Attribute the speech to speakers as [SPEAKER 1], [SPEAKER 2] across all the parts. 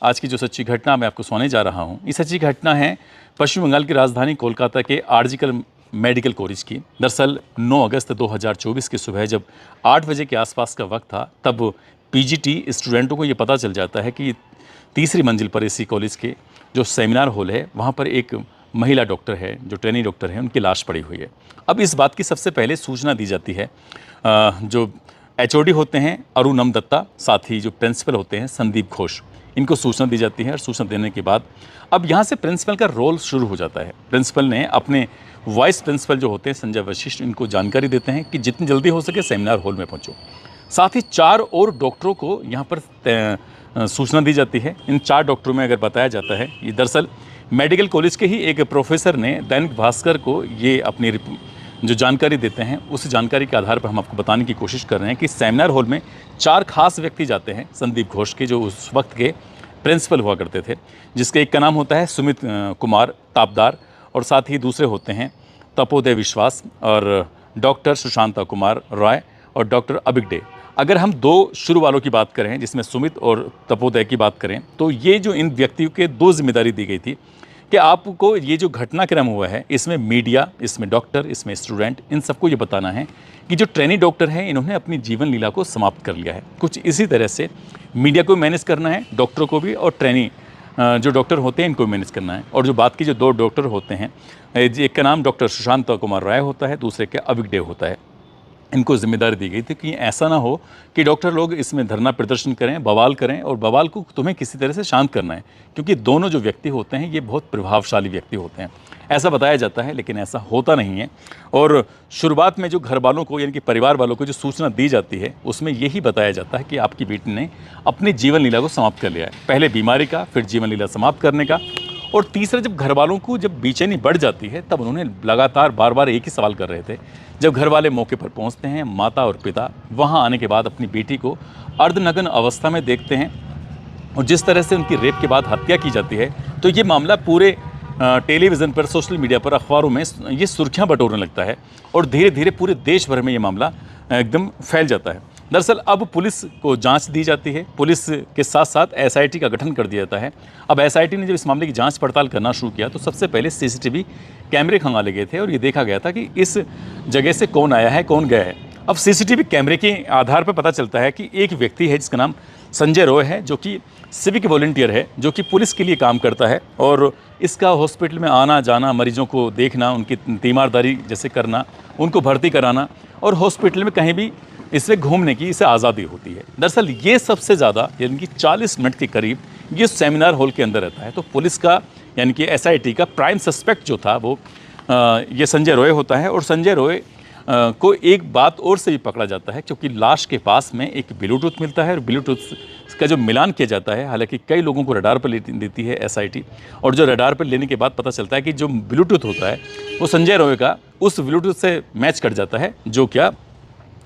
[SPEAKER 1] आज की जो सच्ची घटना मैं आपको सुनाने जा रहा हूँ, ये सच्ची घटना है पश्चिम बंगाल की राजधानी कोलकाता के आरजिकर मेडिकल कॉलेज की। दरअसल 9 अगस्त 2024 की सुबह जब 8 बजे के आसपास का वक्त था, तब पीजीटी स्टूडेंटों को ये पता चल जाता है कि तीसरी मंजिल पर इसी कॉलेज के जो सेमिनार हॉल है, वहाँ पर एक महिला डॉक्टर है, जो ट्रेनी डॉक्टर है, उनकी लाश पड़ी हुई है। अब इस बात की सबसे पहले सूचना दी जाती है जो एचओडी होते हैं अरुणम दत्ता, साथ ही जो प्रिंसिपल होते हैं संदीप घोष, इनको सूचना दी जाती है। और सूचना देने के बाद अब यहाँ से प्रिंसिपल का रोल शुरू हो जाता है। प्रिंसिपल ने अपने वाइस प्रिंसिपल जो होते हैं संजय वशिष्ठ, इनको जानकारी देते हैं कि जितनी जल्दी हो सके सेमिनार हॉल में पहुँचो। साथ ही 4 और डॉक्टरों को यहाँ पर सूचना दी जाती है। इन 4 डॉक्टरों में अगर बताया जाता है, ये दरअसल मेडिकल कॉलेज के ही एक प्रोफेसर ने दैनिक भास्कर को ये अपनी जो जानकारी देते हैं, उस जानकारी के आधार पर हम आपको बताने की कोशिश कर रहे हैं कि सेमिनार हॉल में 4 खास व्यक्ति जाते हैं संदीप घोष के, जो उस वक्त के प्रिंसिपल हुआ करते थे, जिसके एक का नाम होता है सुमित कुमार तापदार, और साथ ही दूसरे होते हैं तपोदय विश्वास और डॉक्टर सुशांता कुमार रॉय और डॉक्टर अबिगडे। अगर हम 2 शुरू वालों की बात करें, जिसमें सुमित और तपोदय की बात करें, तो ये जो इन व्यक्तियों के 2 जिम्मेदारी दी गई थी कि आपको ये जो घटनाक्रम हुआ है, इसमें मीडिया, इसमें डॉक्टर, इसमें स्टूडेंट, इन सबको ये बताना है कि जो ट्रेनी डॉक्टर हैं, इन्होंने अपनी जीवन लीला को समाप्त कर लिया है। कुछ इसी तरह से मीडिया को मैनेज करना है, डॉक्टरों को भी, और ट्रेनी जो डॉक्टर होते हैं इनको मैनेज करना है। और जो बात की जो 2 डॉक्टर होते हैं, एक का नाम डॉक्टर सुशांत कुमार राय होता है, दूसरे का अबिगडे होता है। इनको जिम्मेदारी दी गई थी कि ऐसा ना हो कि डॉक्टर लोग इसमें धरना प्रदर्शन करें, बवाल करें, और बवाल को तुम्हें किसी तरह से शांत करना है, क्योंकि दोनों जो व्यक्ति होते हैं ये बहुत प्रभावशाली व्यक्ति होते हैं, ऐसा बताया जाता है। लेकिन ऐसा होता नहीं है। और शुरुआत में जो घर वालों को, यानी कि परिवार वालों को जो सूचना दी जाती है, उसमें यही बताया जाता है कि आपकी बेटी ने अपनी जीवन लीला को समाप्त कर लिया है। पहले बीमारी का, फिर जीवन लीला समाप्त करने का। और तीसरा, जब घर वालों को जब बेचैनी बढ़ जाती है, तब उन्होंने लगातार बार बार एक ही सवाल कर रहे थे। जब घर वाले मौके पर पहुंचते हैं, माता और पिता वहां आने के बाद अपनी बेटी को अर्धनग्न अवस्था में देखते हैं, और जिस तरह से उनकी रेप के बाद हत्या की जाती है, तो ये मामला पूरे टेलीविज़न पर, सोशल मीडिया पर, अखबारों में ये सुर्खियाँ बटोरने लगता है, और धीरे धीरे पूरे देश भर में ये मामला एकदम फैल जाता है। दरअसल अब पुलिस को जांच दी जाती है, पुलिस के साथ साथ एसआईटी का गठन कर दिया जाता है। अब एसआईटी ने जब इस मामले की जांच पड़ताल करना शुरू किया, तो सबसे पहले सीसीटीवी कैमरे खंगाले गए थे, और ये देखा गया था कि इस जगह से कौन आया है, कौन गया है। अब सीसीटीवी कैमरे के आधार पर पता चलता है कि एक व्यक्ति है जिसका नाम संजय रॉय है, जो कि सिविक वॉलंटियर है, जो कि पुलिस के लिए काम करता है, और इसका हॉस्पिटल में आना जाना, मरीजों को देखना, उनकी तीमारदारी जैसे करना, उनको भर्ती कराना, और हॉस्पिटल में कहीं भी इससे घूमने की इसे आज़ादी होती है। दरअसल ये सबसे ज़्यादा, यानी कि 40 मिनट के करीब ये सेमिनार हॉल के अंदर रहता है। तो पुलिस का, यानी कि एसआईटी का प्राइम सस्पेक्ट जो था वो ये संजय रॉय होता है। और संजय रॉय को एक बात और से भी पकड़ा जाता है, क्योंकि लाश के पास में एक ब्लूटूथ मिलता है, और ब्लूटूथ का जो मिलान किया जाता है, हालांकि कई लोगों को रडार पर देती है एसआईटी, और जो रडार पर लेने के बाद पता चलता है कि जो ब्लूटूथ होता है वो संजय रॉय का उस ब्लूटूथ से मैच कर जाता है, जो क्या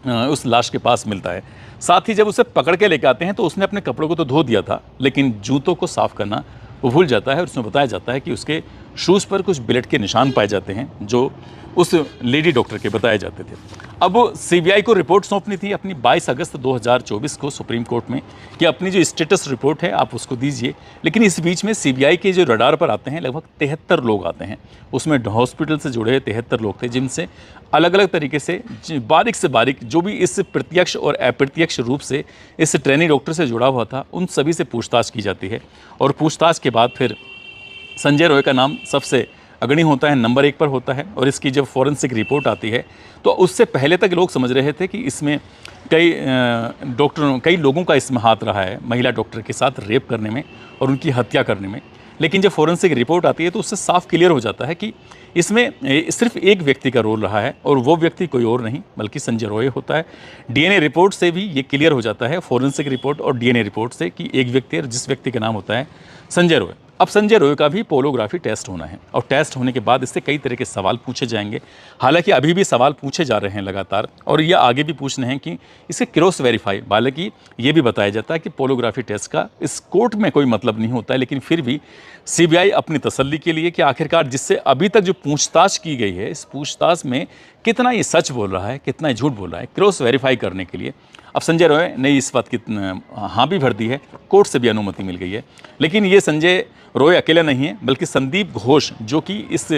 [SPEAKER 1] उस लाश के पास मिलता है। साथ ही जब उसे पकड़ के लेकर आते हैं, तो उसने अपने कपड़ों को तो धो दिया था, लेकिन जूतों को साफ़ करना वो भूल जाता है। और उसमें बताया जाता है कि उसके शूज़ पर कुछ ब्लेड के निशान पाए जाते हैं, जो उस लेडी डॉक्टर के बताए जाते थे। अब सीबीआई को रिपोर्ट सौंपनी थी अपनी 22 अगस्त 2024 को सुप्रीम कोर्ट में, कि अपनी जो स्टेटस रिपोर्ट है आप उसको दीजिए। लेकिन इस बीच में सीबीआई के जो रडार पर आते हैं लगभग 73 लोग आते हैं। उसमें हॉस्पिटल से जुड़े 73 लोग थे, जिनसे अलग अलग तरीके से बारीक जो भी इस प्रत्यक्ष और अप्रत्यक्ष रूप से इस ट्रेनी डॉक्टर से जुड़ा हुआ था, उन सभी से पूछताछ की जाती है। और पूछताछ के बाद फिर संजय रॉय का नाम सबसे अग्रणी होता है, नंबर 1 पर होता है। और इसकी जब फॉरेंसिक रिपोर्ट आती है, तो उससे पहले तक लोग समझ रहे थे कि इसमें कई लोगों का इसमें हाथ रहा है, महिला डॉक्टर के साथ रेप करने में और उनकी हत्या करने में। लेकिन जब फॉरेंसिक रिपोर्ट आती है, तो उससे साफ क्लियर हो जाता है कि इसमें सिर्फ एक व्यक्ति का रोल रहा है, और वो व्यक्ति कोई और नहीं बल्कि संजय रॉय होता है। डीएनए रिपोर्ट से भी ये क्लियर हो जाता है, फॉरेंसिक रिपोर्ट और डीएनए रिपोर्ट से, कि एक व्यक्ति है, जिस व्यक्ति का नाम होता है संजय रॉय। अब संजय रॉय का भी पोलोग्राफी टेस्ट होना है, और टेस्ट होने के बाद इससे कई तरह के सवाल पूछे जाएंगे। हालांकि अभी भी सवाल पूछे जा रहे हैं लगातार, और ये आगे भी पूछने हैं कि इसे क्रॉस वेरीफाई। हालांकि ये भी बताया जाता है कि पोलोग्राफी टेस्ट का इस कोर्ट में कोई मतलब नहीं होता है, लेकिन फिर भी सीबीआई अपनी तसल्ली के लिए कि आखिरकार जिससे अभी तक जो पूछताछ की गई है, इस पूछताछ में कितना ये सच बोल रहा है, कितना ये झूठ बोल रहा है, क्रॉस वेरीफाई करने के लिए अब संजय रॉय ने इस बात की हाँ भी भर दी है, कोर्ट से भी अनुमति मिल गई है। लेकिन ये संजय रॉय अकेला नहीं है, बल्कि संदीप घोष जो कि इस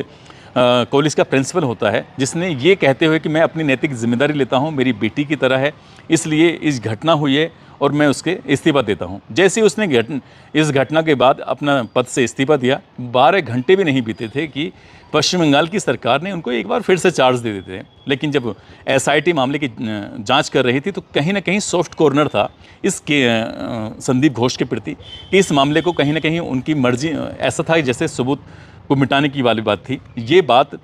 [SPEAKER 1] कॉलेज का प्रिंसिपल होता है, जिसने ये कहते हुए कि मैं अपनी नैतिक जिम्मेदारी लेता हूँ, मेरी बेटी की तरह है, इसलिए इस घटना हुई है और मैं उसके इस्तीफा देता हूँ। जैसे ही उसने इस घटना के बाद अपना पद से इस्तीफा दिया, 12 घंटे भी नहीं बीते थे कि पश्चिम बंगाल की सरकार ने उनको एक बार फिर से चार्ज दे देते थे। लेकिन जब एसआईटी मामले की जांच कर रही थी तो कहीं ना कहीं सॉफ्ट कॉर्नर था इसके संदीप घोष के प्रति कि इस मामले को कहीं ना कहीं उनकी मर्जी, ऐसा था जैसे सबूत को मिटाने की वाली बात थी। ये बात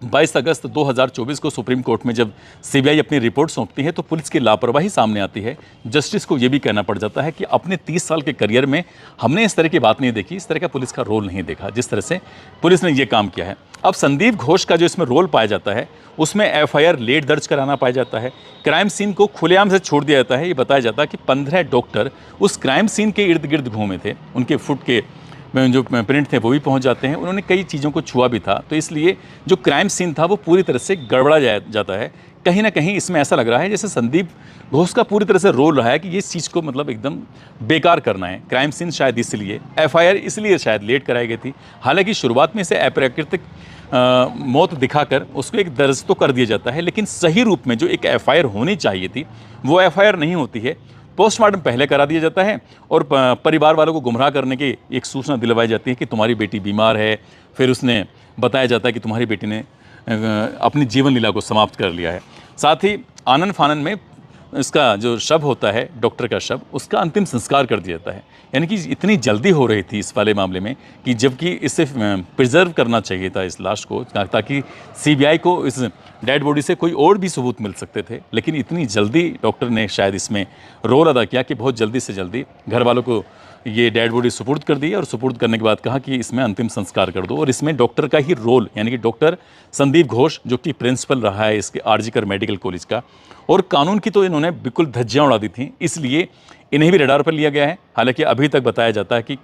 [SPEAKER 1] 22 अगस्त 2024 को सुप्रीम कोर्ट में जब सीबीआई अपनी रिपोर्ट सौंपती है तो पुलिस की लापरवाही सामने आती है। जस्टिस को ये भी कहना पड़ जाता है कि अपने 30 साल के करियर में हमने इस तरह की बात नहीं देखी, इस तरह का पुलिस का रोल नहीं देखा जिस तरह से पुलिस ने ये काम किया है। अब संदीप घोष का जो इसमें रोल पाया जाता है उसमें एफआईआर लेट दर्ज कराना पाया जाता है, क्राइम सीन को खुलेआम से छोड़ दिया जाता है। ये बताया जाता है कि 15 डॉक्टर उस क्राइम सीन के इर्द गिर्द घूमे थे, उनके फुट के जो प्रिंट थे वो भी पहुंच जाते हैं, उन्होंने कई चीज़ों को छुआ भी था। तो इसलिए जो क्राइम सीन था वो पूरी तरह से गड़बड़ा जाता है। कहीं ना कहीं इसमें ऐसा लग रहा है जैसे संदीप घोष का पूरी तरह से रोल रहा है कि ये चीज़ को मतलब एकदम बेकार करना है। क्राइम सीन शायद इसलिए, एफआईआर इसलिए शायद लेट कराई गई थी। हालांकि शुरुआत में इसे अप्राकृतिक मौत दिखाकर उसको एक दर्ज तो कर दिया जाता है, लेकिन सही रूप में जो एक एफआईआर होनी चाहिए थी वो एफआईआर नहीं होती है। पोस्टमार्टम पहले करा दिया जाता है और परिवार वालों को गुमराह करने की एक सूचना दिलवाई जाती है कि तुम्हारी बेटी बीमार है। फिर उसने बताया जाता है कि तुम्हारी बेटी ने अपनी जीवन लीला को समाप्त कर लिया है। साथ ही आनन फानन में इसका जो शव होता है, डॉक्टर का शव, उसका अंतिम संस्कार कर दिया जाता है। यानी कि इतनी जल्दी हो रही थी इस वाले मामले में कि जबकि इसे प्रिजर्व करना चाहिए था इस लाश को, ताकि सीबीआई को इस डेड बॉडी से कोई और भी सबूत मिल सकते थे। लेकिन इतनी जल्दी डॉक्टर ने शायद इसमें रोल अदा किया कि बहुत जल्दी से जल्दी घर वालों को ये डेड बॉडी सुपुर्द कर दी और सुपुर्द करने के बाद कहा कि इसमें अंतिम संस्कार कर दो। और इसमें डॉक्टर का ही रोल, यानी कि डॉक्टर संदीप घोष जो कि प्रिंसिपल रहा है इसके आरजीकर मेडिकल कॉलेज का, और कानून की तो इन्होंने बिल्कुल धज्जियाँ उड़ा दी थी, इसलिए इन्हें भी रडार पर लिया गया है। हालांकि अभी तक बताया जाता है कि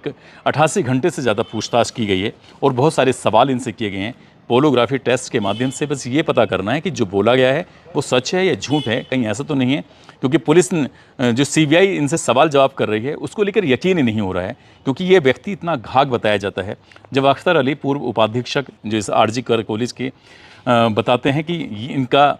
[SPEAKER 1] 88 घंटे से ज़्यादा पूछताछ की गई है और बहुत सारे सवाल इनसे किए गए हैं। पोलोग्राफी टेस्ट के माध्यम से बस ये पता करना है कि जो बोला गया है वो सच है या झूठ है, कहीं ऐसा तो नहीं है। क्योंकि पुलिस जो सीबीआई इनसे सवाल जवाब कर रही है उसको लेकर यकीन ही नहीं हो रहा है, क्योंकि ये व्यक्ति इतना घाघ बताया जाता है। जब अख्तर अली पूर्व उपाधीक्षक जो इस आरजीकर कॉलेज के बताते हैं कि इनका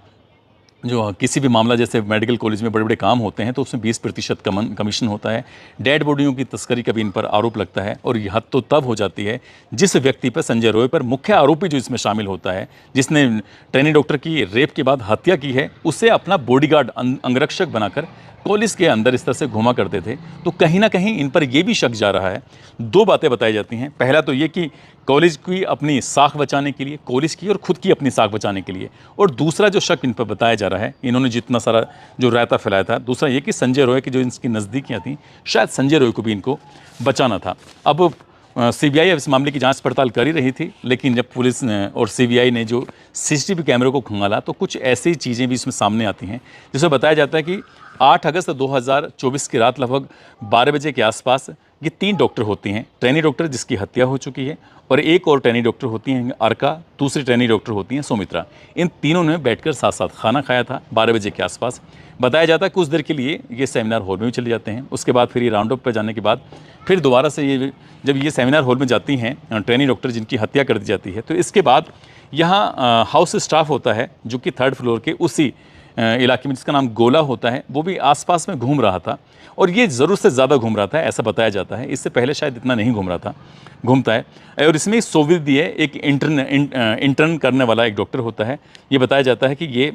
[SPEAKER 1] जो किसी भी मामला जैसे मेडिकल कॉलेज में बड़े बड़े काम होते हैं तो उसमें 20% कमीशन होता है। डेड बॉडियों की तस्करी का भी इन पर आरोप लगता है और यह हद तो तब हो जाती है जिस व्यक्ति पर, संजय रॉय पर, मुख्य आरोपी जो इसमें शामिल होता है, जिसने ट्रेनी डॉक्टर की रेप के बाद हत्या की है, उसे अपना बॉडीगार्ड अंगरक्षक बनाकर कॉलेज के अंदर इस तरह से घुमा करते थे। तो कहीं ना कहीं इन पर यह भी शक जा रहा है। दो बातें बताई जाती हैं। पहला तो ये कि कॉलेज की अपनी साख बचाने के लिए, कॉलेज की और खुद की अपनी साख बचाने के लिए, और दूसरा जो शक इन पर बताया जा रहा है, इन्होंने जितना सारा जो रायता फैलाया था, दूसरा ये कि संजय रॉय की जो इनकी नज़दीकियाँ थीं, शायद संजय रॉय को भी इनको बचाना था। अब सीबीआई इस मामले की जांच पड़ताल कर ही रही थी, लेकिन जब पुलिस ने और सीबीआई ने जो सीसीटीवी कैमरे को खंगाला तो कुछ ऐसी चीज़ें भी इसमें सामने आती हैं जिसमें बताया जाता है कि 8 अगस्त 2024 की रात लगभग 12 बजे के आसपास ये 3 डॉक्टर होती हैं। ट्रेनी डॉक्टर जिसकी हत्या हो चुकी है, और एक और ट्रेनी डॉक्टर होती हैं अर्का, दूसरी ट्रेनी डॉक्टर होती हैं सौमित्रा। इन तीनों ने बैठकर साथ साथ खाना खाया था 12 बजे के आसपास। बताया जाता है कुछ देर के लिए ये सेमिनार हॉल में भी चले जाते हैं। उसके बाद फिर ये राउंड अप पर जाने के बाद फिर दोबारा से ये जब ये सेमिनार हॉल में जाती हैं ट्रेनी डॉक्टर जिनकी हत्या कर दी जाती है, तो इसके बाद यहाँ हाउस स्टाफ होता है जो कि 3rd फ्लोर के उसी इलाके में, जिसका नाम गोला होता है, वो भी आसपास में घूम रहा था और ये ज़रूरत से ज़्यादा घूम रहा था, ऐसा बताया जाता है। इससे पहले शायद इतना नहीं घूम रहा था, घूमता है। और इसमें सोविदी है, एक इंटर्न करने वाला एक डॉक्टर होता है। ये बताया जाता है कि ये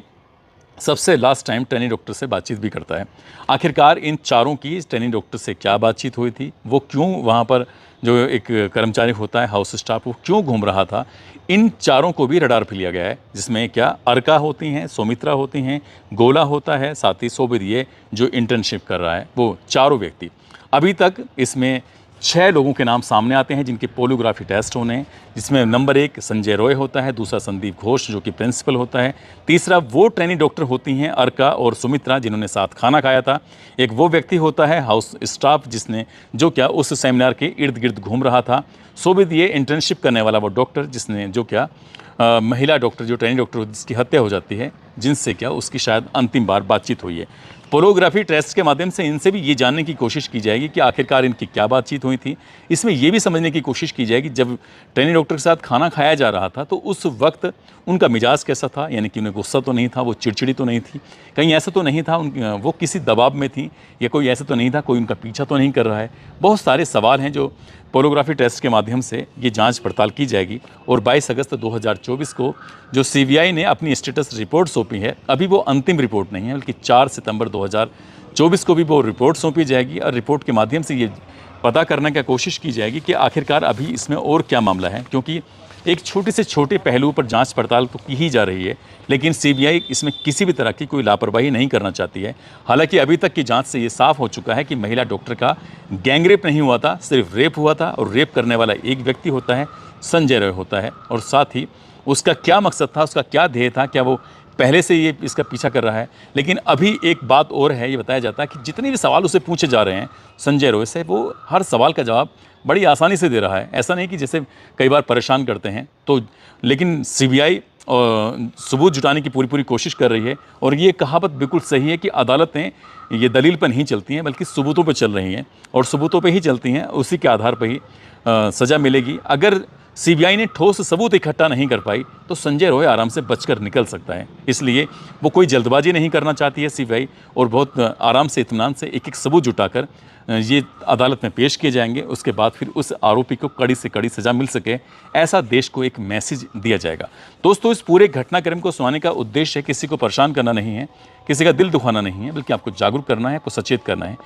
[SPEAKER 1] सबसे लास्ट टाइम ट्रेनी डॉक्टर से बातचीत भी करता है। आखिरकार इन चारों की ट्रेनी डॉक्टर से क्या बातचीत हुई थी, वो क्यों वहाँ पर जो एक कर्मचारी होता है हाउस स्टाफ, वो क्यों घूम रहा था, इन चारों को भी रडार पे लिया गया है। जिसमें क्या अर्का होती हैं, सौमित्रा होती हैं, गोला होता है, साथ ही सोबिदिये जो इंटर्नशिप कर रहा है, वो चारों व्यक्ति। अभी तक इसमें 6 लोगों के नाम सामने आते हैं जिनके पोलोग्राफी टेस्ट होने हैं, जिसमें नंबर 1 संजय रॉय होता है, दूसरा संदीप घोष जो कि प्रिंसिपल होता है, तीसरा वो ट्रेनी डॉक्टर होती हैं अर्का और सुमित्रा जिन्होंने साथ खाना खाया था, एक वो व्यक्ति होता है हाउस स्टाफ जिसने जो क्या उस सेमिनार के इर्द गिर्द घूम रहा था, सोबिदिये इंटर्नशिप करने वाला वो डॉक्टर जिसने जो क्या महिला डॉक्टर जो ट्रेनी डॉक्टर जिसकी हत्या हो जाती है, जिनसे क्या उसकी शायद अंतिम बार बातचीत हुई है। पोलोग्राफी टेस्ट के माध्यम से इनसे भी ये जानने की कोशिश की जाएगी कि आखिरकार इनकी क्या बातचीत हुई थी। इसमें ये भी समझने की कोशिश की जाएगी जब ट्रेनी डॉक्टर के साथ खाना खाया जा रहा था तो उस वक्त उनका मिजाज कैसा था, यानी कि उन्हें गुस्सा तो नहीं था, वो चिड़चिड़ी तो नहीं थी, कहीं ऐसा तो नहीं था वो किसी दबाव में थी, या कोई ऐसा तो नहीं था कोई उनका पीछा तो नहीं कर रहा है। बहुत सारे सवाल हैं जो पोलोग्राफी टेस्ट के माध्यम से ये जांच पड़ताल की जाएगी। और 22 अगस्त 2024 को जो सीबीआई ने अपनी स्टेटस रिपोर्ट सौंपी है, अभी वो अंतिम रिपोर्ट नहीं है, बल्कि 4 सितंबर 2024 को भी वो रिपोर्ट सौंपी जाएगी और रिपोर्ट के माध्यम से ये पता करने की कोशिश की जाएगी कि आखिरकार अभी इसमें और क्या मामला है, क्योंकि एक छोटे से छोटे पहलू पर जांच पड़ताल तो की ही जा रही है, लेकिन सीबीआई इसमें किसी भी तरह की कोई लापरवाही नहीं करना चाहती है। हालांकि अभी तक की जांच से ये साफ हो चुका है कि महिला डॉक्टर का गैंगरेप नहीं हुआ था, सिर्फ रेप हुआ था, और रेप करने वाला एक व्यक्ति होता है, संजय रॉय होता है। और साथ ही उसका क्या मकसद था, उसका क्या ध्येय था, क्या वो पहले से ये इसका पीछा कर रहा है। लेकिन अभी एक बात और है, ये बताया जाता है कि जितने भी सवाल उसे पूछे जा रहे हैं संजय रॉय से, वो हर सवाल का जवाब बड़ी आसानी से दे रहा है। ऐसा नहीं कि जैसे कई बार परेशान करते हैं तो, लेकिन सीबीआई सबूत जुटाने की पूरी कोशिश कर रही है। और ये कहावत बिल्कुल सही है कि अदालतें ये दलील पर नहीं चलती हैं बल्कि सबूतों पर चल रही हैं, और सबूतों पर ही चलती हैं, उसी के आधार पर ही सज़ा मिलेगी। अगर सीबीआई ने ठोस सबूत इकट्ठा नहीं कर पाई तो संजय रॉय आराम से बचकर निकल सकता है। इसलिए वो कोई जल्दबाजी नहीं करना चाहती है सीबीआई, और बहुत आराम से इत्मीनान से एक एक सबूत जुटाकर ये अदालत में पेश किए जाएंगे। उसके बाद फिर उस आरोपी को कड़ी से कड़ी सज़ा मिल सके, ऐसा देश को एक मैसेज दिया जाएगा। दोस्तों, इस पूरे घटनाक्रम को सुनाने का उद्देश्य किसी को परेशान करना नहीं है, किसी का दिल दुखाना नहीं है, बल्कि आपको जागरूक करना है, आपको सचेत करना है।